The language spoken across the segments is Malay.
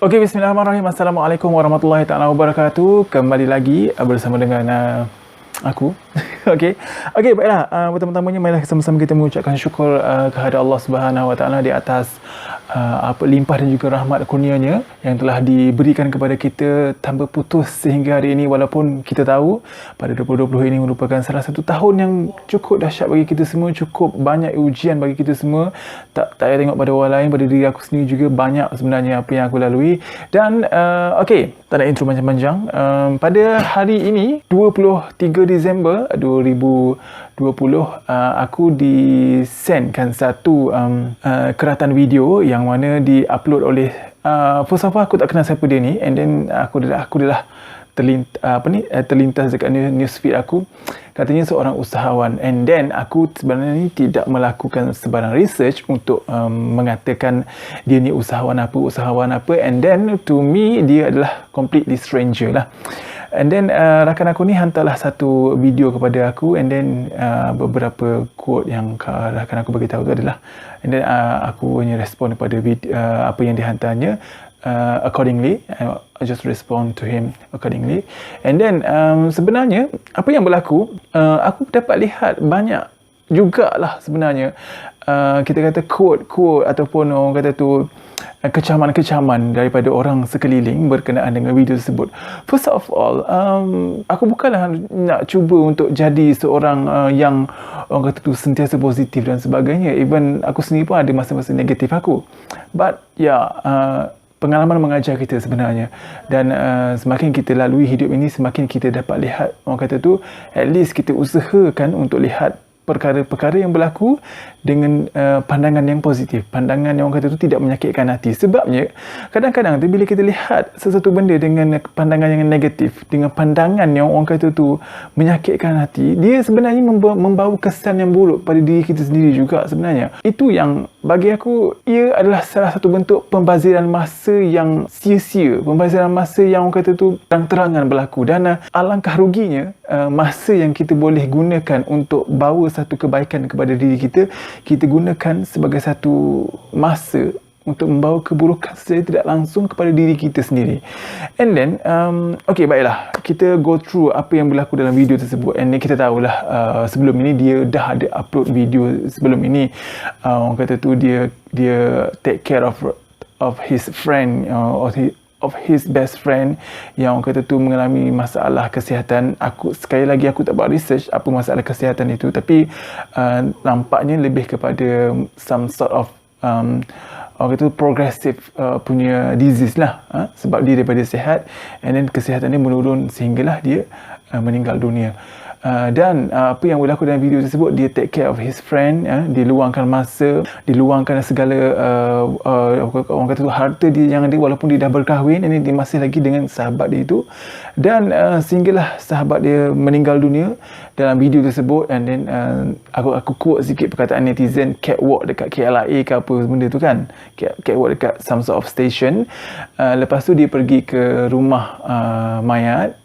Okey, bismillahirrahmanirrahim. Assalamualaikum warahmatullahi taala wabarakatuh. Kembali lagi bersama dengan aku. Okey. Okey, baiklah. Pertama-tamanya marilah sama-sama kita mengucapkan syukur kepada Allah Subhanahu Wa Taala di atas limpah dan juga rahmat kurnia-Nya yang telah diberikan kepada kita tanpa putus sehingga hari ini, walaupun kita tahu pada 2020 ini merupakan salah satu tahun yang cukup dahsyat bagi kita semua, cukup banyak ujian bagi kita semua. Tak payah tengok pada orang lain, pada diri aku sendiri juga banyak sebenarnya apa yang aku lalui. Dan okey, tak ada intro panjang-panjang. Pada hari ini 23 Disember 2020, aku disendkan satu keratan video yang mana di-upload oleh first of all aku tak kenal siapa dia ni, and then aku dah terlintas dekat newsfeed aku, katanya seorang usahawan, and then aku sebenarnya ni tidak melakukan sebarang research untuk mengatakan dia ni usahawan apa, and then to me dia adalah completely stranger lah. And then rakan aku ni hantarlah satu video kepada aku, and then beberapa quote yang rakan aku bagi tahu tu adalah, and then aku punya respon kepada apa yang dihantarnya accordingly. I just respond to him accordingly. And then sebenarnya apa yang berlaku, aku dapat lihat banyak jugalah sebenarnya kita kata quote ataupun orang kata tu kecaman-kecaman daripada orang sekeliling berkenaan dengan video tersebut. First of all, aku bukanlah nak cuba untuk jadi seorang yang orang kata tu sentiasa positif dan sebagainya. Even aku sendiri pun ada masa-masa negatif aku. But pengalaman mengajar kita sebenarnya, dan semakin kita lalui hidup ini, semakin kita dapat lihat, orang kata tu, at least kita usahakan untuk lihat perkara-perkara yang berlaku dengan pandangan yang positif, pandangan yang orang kata tu tidak menyakitkan hati. Sebabnya kadang-kadang tu bila kita lihat sesuatu benda dengan pandangan yang negatif, dengan pandangan yang orang kata tu menyakitkan hati, dia sebenarnya membawa kesan yang buruk pada diri kita sendiri juga sebenarnya. Itu yang bagi aku, ia adalah salah satu bentuk pembaziran masa yang sia-sia, pembaziran masa yang orang kata tu terang-terangan berlaku. Dan alangkah ruginya masa yang kita boleh gunakan untuk bawa satu kebaikan kepada diri kita, kita gunakan sebagai satu masa untuk membawa keburukan secara tidak langsung kepada diri kita sendiri. And then okey, baiklah, kita go through apa yang berlaku dalam video tersebut. And then kita tahulah sebelum ini dia dah ada upload video sebelum ini. Orang kata tu dia take care of his friend, of his best friend yang orang kata tu mengalami masalah kesihatan. Sekali lagi aku tak buat research apa masalah kesihatan itu, tapi nampaknya lebih kepada some sort of orang kata progressive punya disease lah, sebab dia daripada sihat, and then kesihatan dia menurun sehinggalah dia meninggal dunia. Dan apa yang berlaku dalam video tersebut, dia take care of his friend, dia luangkan masa, dia luangkan segala orang kata tu harta dia yang ada, walaupun dia dah berkahwin, ini dia masih lagi dengan sahabat dia itu, dan sehinggalah sahabat dia meninggal dunia dalam video tersebut. And then aku quote sikit perkataan netizen, catwalk dekat KLIA ke apa benda tu kan, catwalk dekat some sort of station. Lepas tu dia pergi ke rumah mayat,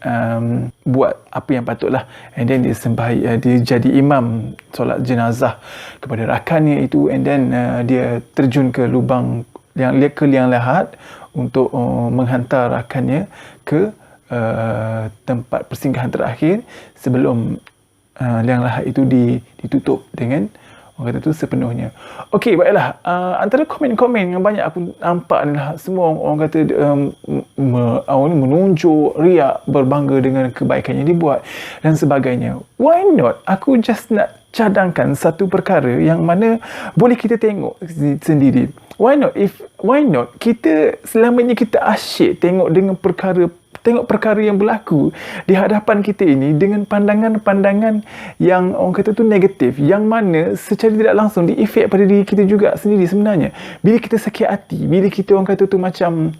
buat apa yang patutlah, and then dia jadi imam solat jenazah kepada rakannya itu, and then dia terjun ke lubang liang lahat untuk menghantar rakannya ke tempat persinggahan terakhir sebelum liang lahat itu ditutup dengan orang kata tu sepenuhnya. Okey, baiklah. Antara komen-komen yang banyak aku nampak adalah semua orang kata menunjuk, riak, berbangga dengan kebaikan yang dibuat dan sebagainya. Why not? Aku just nak cadangkan satu perkara yang mana boleh kita tengok sendiri. Why not kita selama ini kita asyik tengok perkara yang berlaku di hadapan kita ini dengan pandangan-pandangan yang orang kata tu negatif, yang mana secara tidak langsung diefek pada diri kita juga sendiri sebenarnya. Bila kita sakit hati, bila kita orang kata tu macam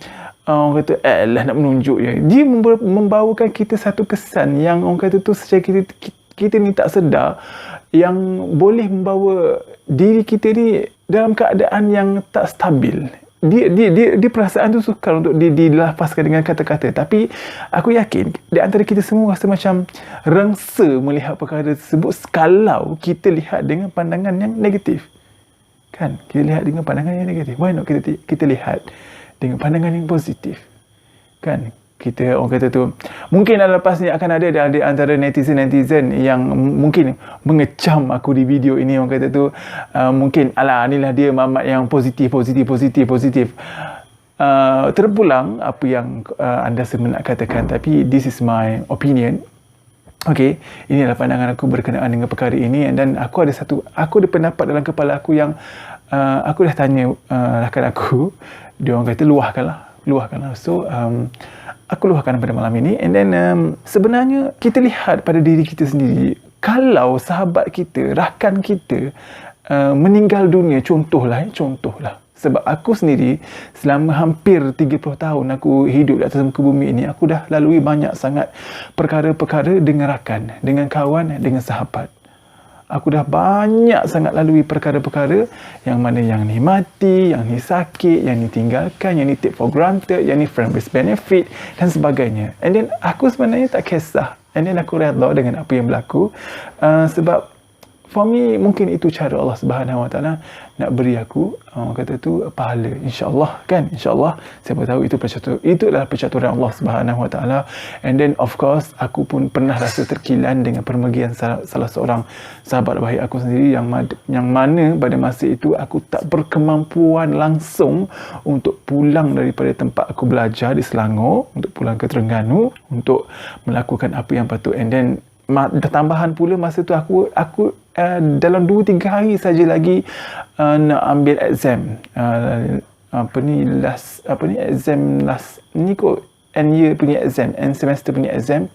orang kata nak menunjuk dia membawakan kita satu kesan yang orang kata tu secara kita ni tak sedar, yang boleh membawa diri kita ni dalam keadaan yang tak stabil. Dia perasaan tu sukar untuk dilafazkan dengan kata-kata, tapi aku yakin di antara kita semua rasa macam rengsa melihat perkara tersebut kalau kita lihat dengan pandangan yang negatif. Kan? Kita lihat dengan pandangan yang negatif. Why not kita lihat dengan pandangan yang positif. Kan? Kita orang kata tu, mungkin lepas ni akan ada di antara netizen yang mungkin mengecam aku di video ini. Orang kata tu mungkin alah inilah dia mamat yang positif. Terpulang apa yang anda semua nak katakan, tapi this is my opinion. Okay, ini adalah pandangan aku berkenaan dengan perkara ini. Dan aku ada pendapat dalam kepala aku yang aku dah tanya rakan aku. Dia orang kata luahkanlah. So aku luahkan pada malam ini. And then sebenarnya kita lihat pada diri kita sendiri, kalau sahabat kita, rakan kita meninggal dunia, contohlah. Sebab aku sendiri selama hampir 30 tahun aku hidup di atas muka bumi ini, aku dah lalui banyak sangat perkara-perkara dengan rakan, dengan kawan, dengan sahabat. Aku dah banyak sangat lalui perkara-perkara yang mana yang ni mati, yang ni sakit, yang ni tinggalkan, yang ni take for granted, yang ni friend with benefit dan sebagainya. And then aku sebenarnya tak kisah. And then aku redha dengan apa yang berlaku. Sebab for me, mungkin itu cara Allah Subhanahu Wa Taala nak beri aku, orang kata tu, pahala. InsyaAllah kan? InsyaAllah. Siapa tahu itu adalah percaturan Allah Subhanahu Wa Taala. And then of course, aku pun pernah rasa terkilan dengan permergian salah seorang sahabat baik aku sendiri yang mana pada masa itu aku tak berkemampuan langsung untuk pulang daripada tempat aku belajar di Selangor, untuk pulang ke Terengganu, untuk melakukan apa yang patut. And then tambahan pula masa tu aku dalam 2-3 hari saja lagi nak ambil exam end year punya exam, end semester punya exam.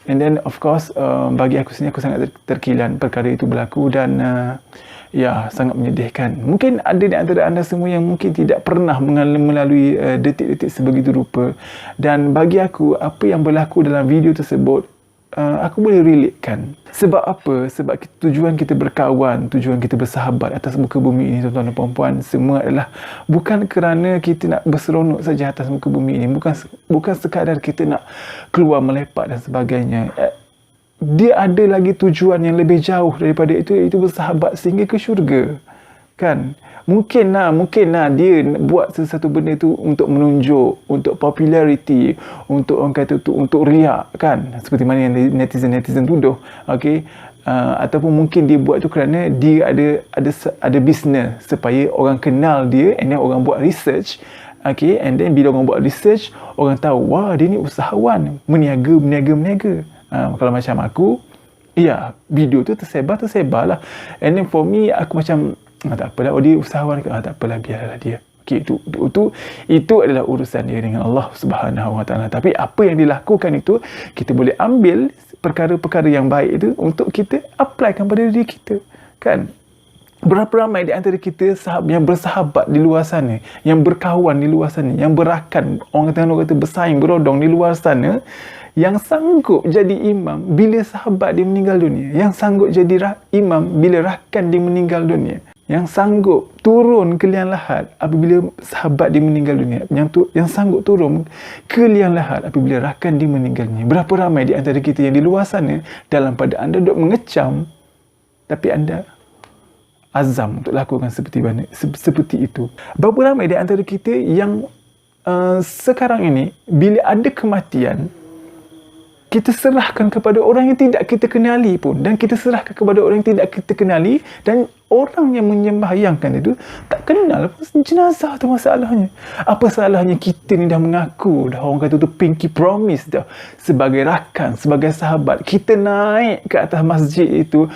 And then of course bagi aku sendiri, aku sangat terkilan perkara itu berlaku. Dan sangat menyedihkan. Mungkin ada di antara anda semua yang mungkin tidak pernah melalui detik-detik sebegitu rupa. Dan bagi aku, apa yang berlaku dalam video tersebut, aku boleh relatekan. Sebab apa? Sebab tujuan kita berkawan, tujuan kita bersahabat atas muka bumi ini, tuan-tuan dan puan-puan, semua adalah bukan kerana kita nak berseronok saja atas muka bumi ini. Bukan sekadar kita nak keluar melepak dan sebagainya. Dia ada lagi tujuan yang lebih jauh daripada itu, iaitu bersahabat sehingga ke syurga. Kan? Mungkin dia buat sesuatu benda tu untuk menunjuk, untuk populariti, untuk orang kata tu, untuk riak, kan? Seperti mana yang netizen tuduh. Okey. Ataupun mungkin dia buat tu kerana dia ada bisnes supaya orang kenal dia, and then orang buat research. Okay, and then bila orang buat research, orang tahu, wah, dia ni usahawan, meniaga. Kalau macam aku, video tu tersebar lah. And then for me, aku macam, tak apalah, dia usahawan ke? Tak apalah, biarlah dia. Okay, itu adalah urusan dia dengan Allah Subhanahu Wa Taala. Tapi apa yang dilakukan itu, kita boleh ambil perkara-perkara yang baik itu untuk kita applykan pada diri kita. Kan? Berapa ramai di antara kita yang bersahabat di luar sana, yang berkawan di luar sana, yang berakan, orang kata bersaing, berodong di luar sana, yang sanggup jadi imam bila sahabat dia meninggal dunia, yang sanggup jadi imam bila rakan dia meninggal dunia, yang sanggup turun ke liang lahat apabila sahabat dia meninggal dunia, yang sanggup turun ke liang lahat apabila rakan dia meninggal dunia. Berapa ramai di antara kita yang di luar sana, dalam pada anda duk mengecam, tapi anda azam untuk lakukan seperti itu. Berapa ramai di antara kita yang sekarang ini, bila ada kematian, kita serahkan kepada orang yang tidak kita kenali pun, dan kita serahkan kepada orang yang tidak kita kenali, dan orang yang menyembahyangkan itu tak kenal pun jenazah tu. Masalahnya apa? Salahnya kita ni dah mengaku dah, orang kata tu pinky promise dah, sebagai rakan, sebagai sahabat, kita naik ke atas masjid itu,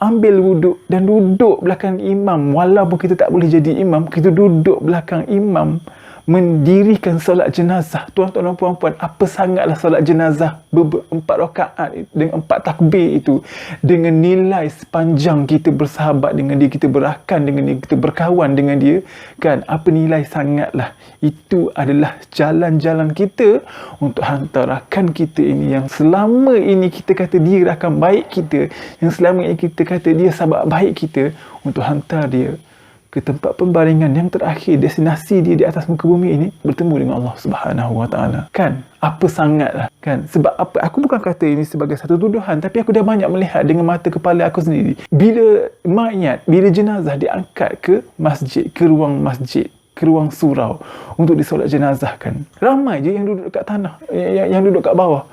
ambil wuduk dan duduk belakang imam. Walaupun kita tak boleh jadi imam, kita duduk belakang imam mendirikan solat jenazah. Tuan-tuan dan puan-puan, apa sangatlah solat jenazah 4 rakaat dengan 4 takbir itu, dengan nilai sepanjang kita bersahabat dengan dia, kita berakan dengan dia, kita berkawan dengan dia, kan? Apa nilai sangatlah. Itu adalah jalan-jalan kita untuk hantar rakan kita ini, yang selama ini kita kata dia rakan baik kita, yang selama ini kita kata dia sahabat baik kita, untuk hantar dia ke tempat pembaringan yang terakhir, destinasi dia di atas muka bumi ini, bertemu dengan Allah Subhanahu Wa Taala. Kan? Apa sangatlah, kan? Sebab apa? Aku bukan kata ini sebagai satu tuduhan, tapi aku dah banyak melihat dengan mata kepala aku sendiri. Bila mayat, bila jenazah diangkat ke masjid, ke ruang masjid, ke ruang surau untuk disolat jenazahkan. Ramai je yang duduk kat tanah, yang duduk kat bawah.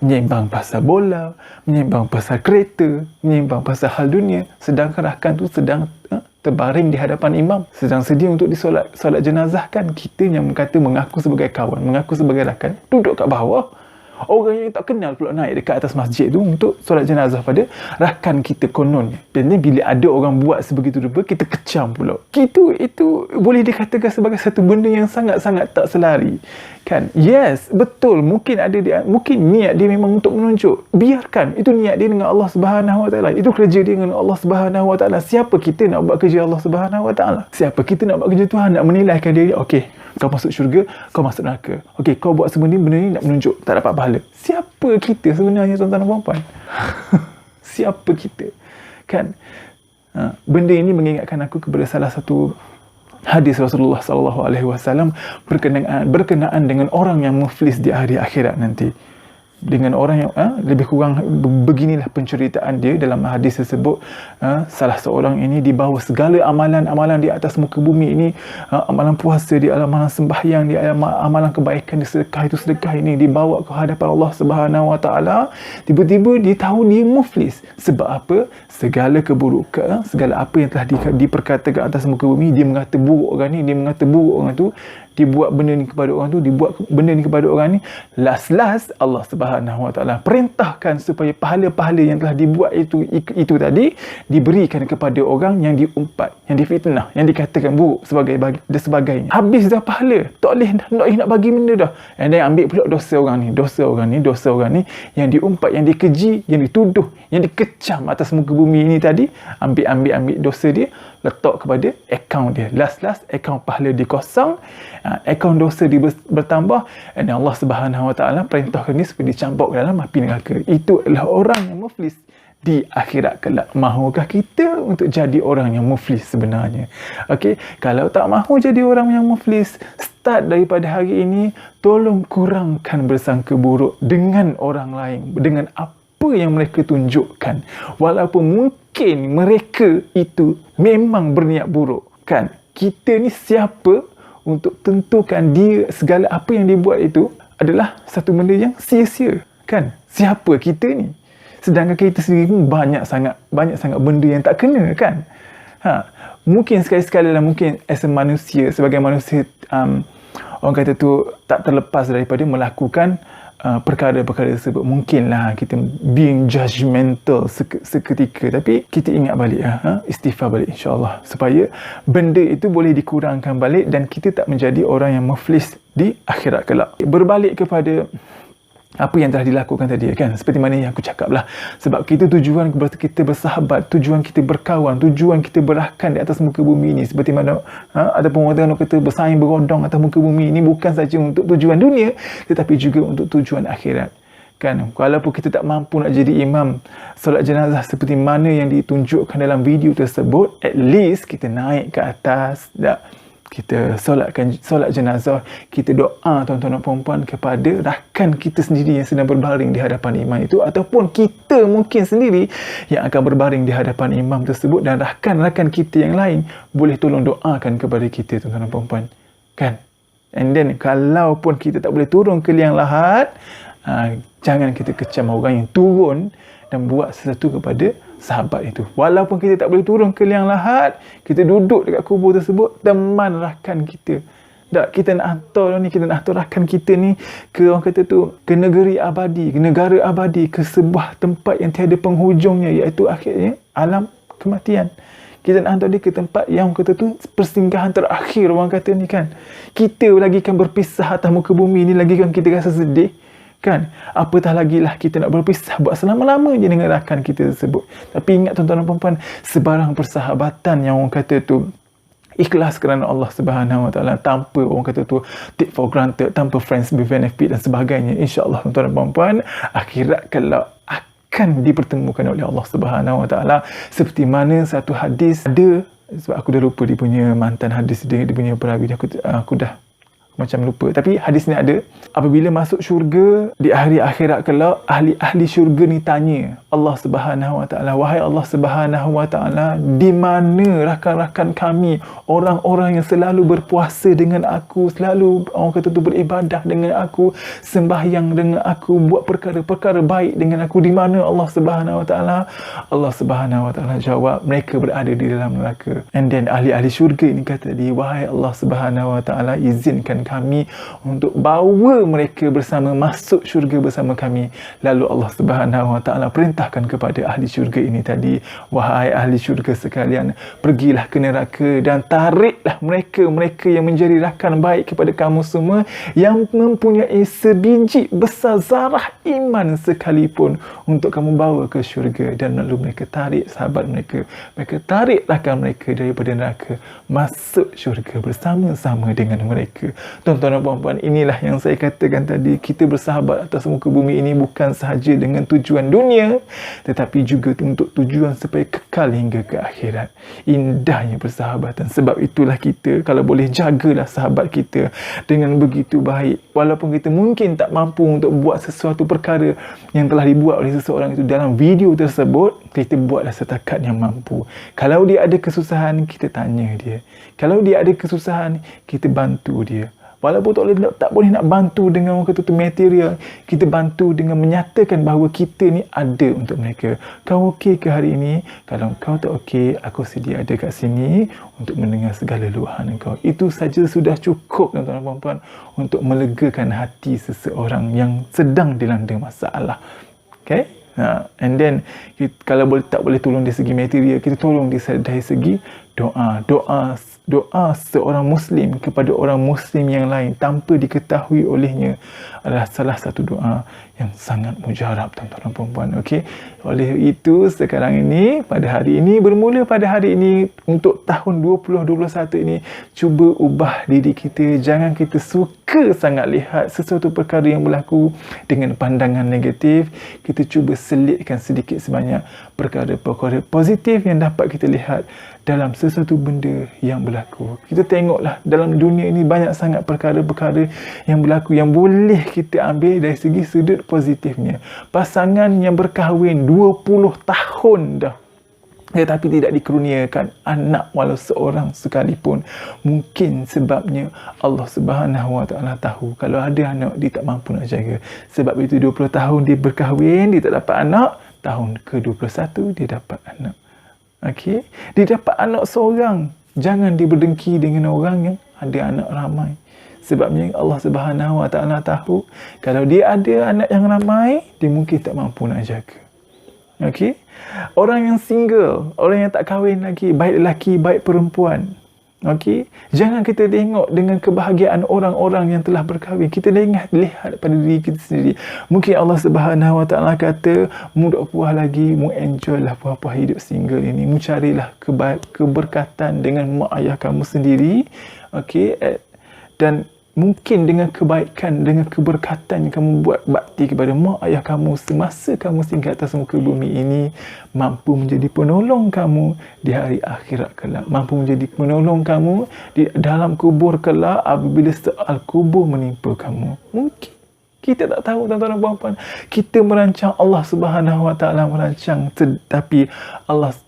Menyembang pasal bola, menyembang pasal kereta, menyembang pasal hal dunia, sedangkan rakan tu sedang terbaring di hadapan imam, sedang sedia untuk solat jenazahkan. Kita yang mengaku sebagai kawan, mengaku sebagai rakan, duduk kat bawah. Orang yang tak kenal pula naik dekat atas masjid tu untuk solat jenazah pada rakan kita kononnya. Dan bila ada orang buat sebegitu rupa, kita kecam pula. Itu boleh dikatakan sebagai satu benda yang sangat-sangat tak selari. Kan? Yes, betul. Mungkin niat dia memang untuk menunjuk. Biarkan. Itu niat dia dengan Allah Subhanahu Wa Taala. Itu kerja dia dengan Allah Subhanahu Wa Taala. Siapa kita nak buat kerja Allah Subhanahu Wa Taala? Siapa kita nak buat kerja Tuhan, nak menilaikan dia? Okey, kau masuk syurga, kau masuk neraka. Okey, kau buat benda ni nak menunjuk, tak dapat pahala. Siapa kita sebenarnya, tuan-tuan dan puan-puan? Siapa kita? Kan? Benda ini mengingatkan aku kepada salah satu hadis Rasulullah sallallahu alaihi wasallam berkenaan dengan orang yang muflis di hari akhirat nanti. Dengan orang yang lebih kurang beginilah penceritaan dia dalam hadis tersebut. Salah seorang ini dibawa segala amalan-amalan di atas muka bumi ini, amalan puasa dia, amalan sembahyang dia, amalan kebaikan dia, sedekah ini dibawa ke hadapan Allah Subhanahu Wa Taala. Tiba-tiba dia tahu dia muflis. Sebab apa? Segala keburukan, segala apa yang telah diperkatakan atas muka bumi, dia mengata buruk orang ni, dia mengata buruk orang tu, dibuat benda ni kepada orang tu, dibuat benda ni kepada orang ni. Last Allah Subhanahu Wa Taala perintahkan supaya pahala-pahala yang telah dibuat itu tadi diberikan kepada orang yang diumpat, yang difitnah, yang dikatakan buruk dan sebagainya. Habis dah pahala, tak boleh nak bagi benda dah. And then ambil pula dosa orang ni yang diumpat, yang dikeji, yang dituduh, yang dikecam atas muka bumi ini tadi. Ambil dosa dia, letak kepada akaun dia. Last akaun pahala dia kosong, akaun dosa dia bertambah, dan Allah Subhanahu Wa Taala perintahkan dia supaya dicampur ke dalam api neraka. Itu adalah orang yang muflis di akhirat kelak. Mahukah kita untuk jadi orang yang muflis sebenarnya? Okey, kalau tak mahu jadi orang yang muflis, start daripada hari ini, tolong kurangkan bersangka buruk dengan orang lain, dengan apa yang mereka tunjukkan, walaupun mungkin mereka itu memang berniat buruk. Kan, kita ni siapa untuk tentukan dia segala apa yang dia buat itu adalah satu benda yang sia-sia? Kan, siapa kita ni? Sedangkan kita sendiri pun banyak sangat benda yang tak kena. Kan, mungkin sekali-sekala lah, mungkin as a manusia, sebagai manusia, orang kata tu tak terlepas daripada melakukan perkara-perkara tersebut. Mungkinlah kita being judgmental seketika, tapi kita ingat balik, istighfar balik, insyaAllah, supaya benda itu boleh dikurangkan balik dan kita tak menjadi orang yang muflis di akhirat kelak. Berbalik kepada apa yang telah dilakukan tadi, kan, seperti mana yang aku cakap lah, sebab tujuan kita bersahabat, tujuan kita berkawan, tujuan kita berakan di atas muka bumi ini, seperti mana ataupun orang kata bersaing berodong atas muka bumi ini, bukan saja untuk tujuan dunia tetapi juga untuk tujuan akhirat. Kan, walaupun kita tak mampu nak jadi imam solat jenazah seperti mana yang ditunjukkan dalam video tersebut, at least kita naik ke atas, kita solat jenazah, kita doa, tuan-tuan dan puan-puan, kepada rakan kita sendiri yang sedang berbaring di hadapan imam itu, ataupun kita mungkin sendiri yang akan berbaring di hadapan imam tersebut, dan rakan-rakan kita yang lain boleh tolong doakan kepada kita, tuan-tuan dan puan-puan. Kan? And then kalau pun kita tak boleh turun ke liang lahat, jangan kita kecam orang yang turun dan buat sesuatu kepada sahabat itu. Walaupun kita tak boleh turun ke liang lahat, kita duduk dekat kubur tersebut, teman rakan kita. Kita nak hantar rakan kita ni ke, orang kata tu, ke negeri abadi, ke negara abadi, ke sebuah tempat yang tiada penghujungnya, iaitu akhirnya alam kematian. Kita nak hantar dia ke tempat yang, orang kata tu, persinggahan terakhir, orang kata ni, kan. Kita lagi kan berpisah atas muka bumi ni, lagi kan kita rasa sedih. Kan, apatah lagi lah kita nak berpisah buat selama-lamanya dengan rakan kita tersebut. Tapi ingat, tuan-tuan dan puan-puan, sebarang persahabatan yang orang kata tu ikhlas kerana Allah Subhanahu Wa Taala, tanpa orang kata tu take for granted, tanpa friends with benefit dan sebagainya, insya-Allah, tuan-tuan dan puan-puan, akhirat kelak akan dipertemukan oleh Allah Subhanahu Wa Taala. Seperti mana satu hadis ada, sebab aku dah lupa dia punya mantan hadis dia punya perawi, aku dah macam lupa. Tapi hadis ni ada, apabila masuk syurga di hari akhirat kelak, ahli-ahli syurga ni tanya Allah Subhanahu Wa Taala, wahai Allah Subhanahu Wa Taala, di mana rakan-rakan kami, orang-orang yang selalu berpuasa dengan aku, selalu orang kata tu beribadah dengan aku, sembahyang dengan aku, buat perkara-perkara baik dengan aku, di mana Allah Subhanahu Wa Taala? Allah Subhanahu Wa Taala jawab, mereka berada di dalam neraka. And then ahli-ahli syurga ini kata dia, wahai Allah Subhanahu Wa Taala, izinkan kami untuk bawa mereka bersama masuk syurga bersama kami. Lalu Allah Subhanahu Wa Taala perintahkan kepada ahli syurga ini tadi, wahai ahli syurga sekalian, pergilah ke neraka dan tariklah mereka yang menjadi rakan baik kepada kamu semua, yang mempunyai sebiji besar zarah iman sekalipun, untuk kamu bawa ke syurga. Dan lalu mereka tarik sahabat mereka tarik rakan mereka daripada neraka, masuk syurga bersama-sama dengan mereka. Tuan-tuan dan puan-puan, inilah yang saya katakan tadi, kita bersahabat atas muka bumi ini bukan sahaja dengan tujuan dunia, tetapi juga untuk tujuan supaya kekal hingga ke akhirat. Indahnya persahabatan. Sebab itulah kita, kalau boleh, jagalah sahabat kita dengan begitu baik. Walaupun kita mungkin tak mampu untuk buat sesuatu perkara yang telah dibuat oleh seseorang itu dalam video tersebut, kita buatlah setakat yang mampu. Kalau dia ada kesusahan, kita tanya dia. Kalau dia ada kesusahan, kita bantu dia. Walaupun tak boleh nak bantu dengan orang kata tu material, kita bantu dengan menyatakan bahawa kita ni ada untuk mereka. Kau okey ke hari ini? Kalau kau tak okey, aku sedia ada kat sini untuk mendengar segala luahan kau. Itu saja sudah cukup, tuan-tuan dan puan-puan, untuk melegakan hati seseorang yang sedang dilanda masalah. Okay? And then kalau tak boleh tolong dari segi material, kita tolong dari segi doa seorang Muslim kepada orang Muslim yang lain tanpa diketahui olehnya adalah salah satu doa yang sangat mujarab, tuan-tuan dan puan-puan. Okey, oleh itu sekarang ini, pada hari ini, bermula pada hari ini, untuk tahun 2021 ini, cuba ubah diri kita. Jangan kita suka sangat lihat sesuatu perkara yang berlaku dengan pandangan negatif. Kita cuba selitkan sedikit sebanyak perkara-perkara positif yang dapat kita lihat dalam sesuatu benda yang berlaku. Kita tengoklah dalam dunia ini banyak sangat perkara-perkara yang berlaku yang boleh kita ambil dari segi sudut positifnya. Pasangan yang berkahwin 20 tahun dah, tetapi tidak dikurniakan anak walau seorang sekalipun. Mungkin sebabnya Allah Subhanahu Wa Taala tahu kalau ada anak dia tak mampu nak jaga. Sebab itu 20 tahun dia berkahwin, dia tak dapat anak. Tahun ke-21 dia dapat anak. Okey, dia dapat anak seorang. Jangan dia berdengki dengan orang yang ada anak ramai. Sebabnya Allah Subhanahu Wa Taala tahu kalau dia ada anak yang ramai, dia mungkin tak mampu nak jaga. Okey? Orang yang single, orang yang tak kahwin lagi, baik lelaki, baik perempuan. Okey? Jangan kita tengok dengan kebahagiaan orang-orang yang telah berkahwin. Kita lihat pada diri kita sendiri. Mungkin Allah Subhanahu Wa Taala kata, mu duk puas lagi, mu enjoy lah puas-puas hidup single ini. Mu carilah keberkatan dengan mak ayah kamu sendiri. Okey? Dan mungkin dengan kebaikan, dengan keberkatan yang kamu buat bakti kepada mak ayah kamu semasa kamu singgah atas muka bumi ini, mampu menjadi penolong kamu di hari akhirat kelak. Mampu menjadi penolong kamu di dalam kubur kelak apabila soal kubur menimpa kamu. Mungkin kita tak tahu, tuan-tuan dan puan-puan. Kita merancang, Allah Subhanahu Wa Taala merancang, tetapi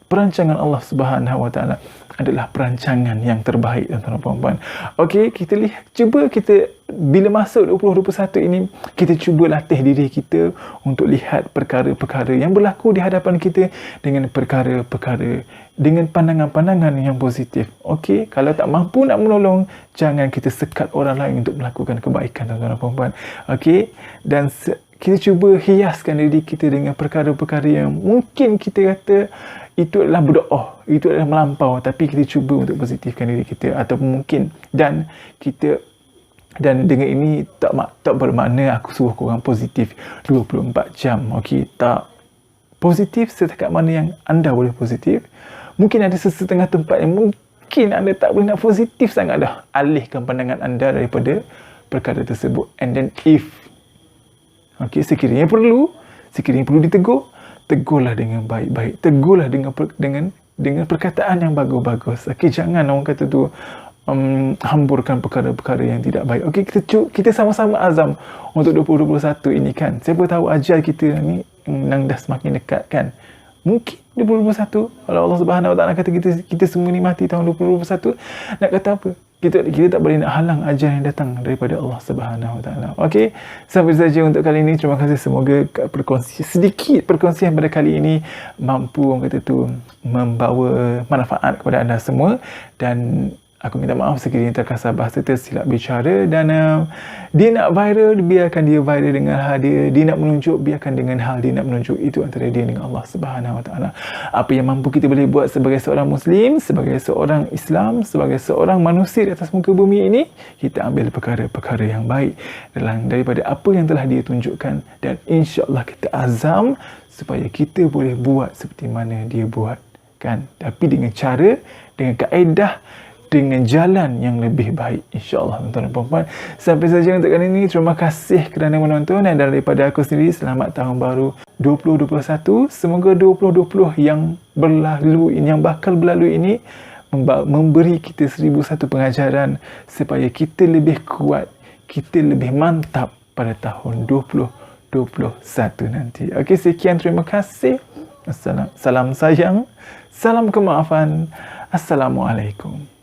perancangan Allah Subhanahu Wa Taala adalah perancangan yang terbaik, tuan-tuan dan puan-puan. Okey, kita lihat, cuba kita bila masuk 2021 ini, kita cuba latih diri kita untuk lihat perkara-perkara yang berlaku di hadapan kita dengan perkara-perkara, dengan pandangan-pandangan yang positif. Okey, kalau tak mampu nak menolong, jangan kita sekat orang lain untuk melakukan kebaikan, tuan-tuan dan puan-puan. Okey, dan kita cuba hiaskan diri kita dengan perkara-perkara yang mungkin kita kata itu adalah berdoa, itu adalah melampau, tapi kita cuba untuk positifkan diri kita, ataupun mungkin dan dengan ini tak bermakna aku suruh korang positif 24 jam. Okey, tak. Positif setakat mana yang anda boleh positif. Mungkin ada setengah tempat yang mungkin anda tak boleh nak positif sangat dah. Alihkan pandangan anda daripada perkara tersebut. And then okey, sekiranya perlu ditegur, tegurlah dengan baik-baik. Tegurlah dengan perkataan yang bagus-bagus. Okey, jangan orang kata tu hamburkan perkara-perkara yang tidak baik. Okey, kita sama-sama azam untuk 2021 ini kan. Siapa tahu ajal kita ni dah semakin dekat kan. Mungkin 2021 kalau Allah Subhanahu Wa Taala kata kita semua ni mati tahun 2021, nak kata apa? Kita tak boleh nak halang ajal yang datang daripada Allah Subhanahu Wa Taala. Okey, sampai saja untuk kali ini. Terima kasih, semoga sedikit perkongsian pada kali ini mampu orang kata tu membawa manfaat kepada anda semua. Dan aku minta maaf sekiranya terkasar bahasa tersilap bicara. Dan dia nak viral, biarkan dia viral dengan hal dia. Dia nak menunjuk, biarkan dengan hal dia nak menunjuk. Itu antara dia dengan Allah Subhanahu Wa Taala. Apa yang mampu kita boleh buat sebagai seorang Muslim, sebagai seorang Islam, sebagai seorang manusia di atas muka bumi ini, kita ambil perkara-perkara yang baik daripada apa yang telah dia tunjukkan. Dan insya-Allah kita azam supaya kita boleh buat seperti mana dia buat kan. Tapi dengan cara, dengan kaedah, dengan jalan yang lebih baik, insya-Allah tuan-tuan dan puan-puan. Sampai saja untuk kali ini. Terima kasih kerana menonton, dan daripada aku sendiri, selamat tahun baru 2021. Semoga 2020 yang berlalu ini, yang bakal berlalu ini, memberi kita 1001 pengajaran supaya kita lebih kuat, kita lebih mantap pada tahun 2021 nanti. Okey, sekian, terima kasih. Salam sayang, salam kemaafan. Assalamualaikum.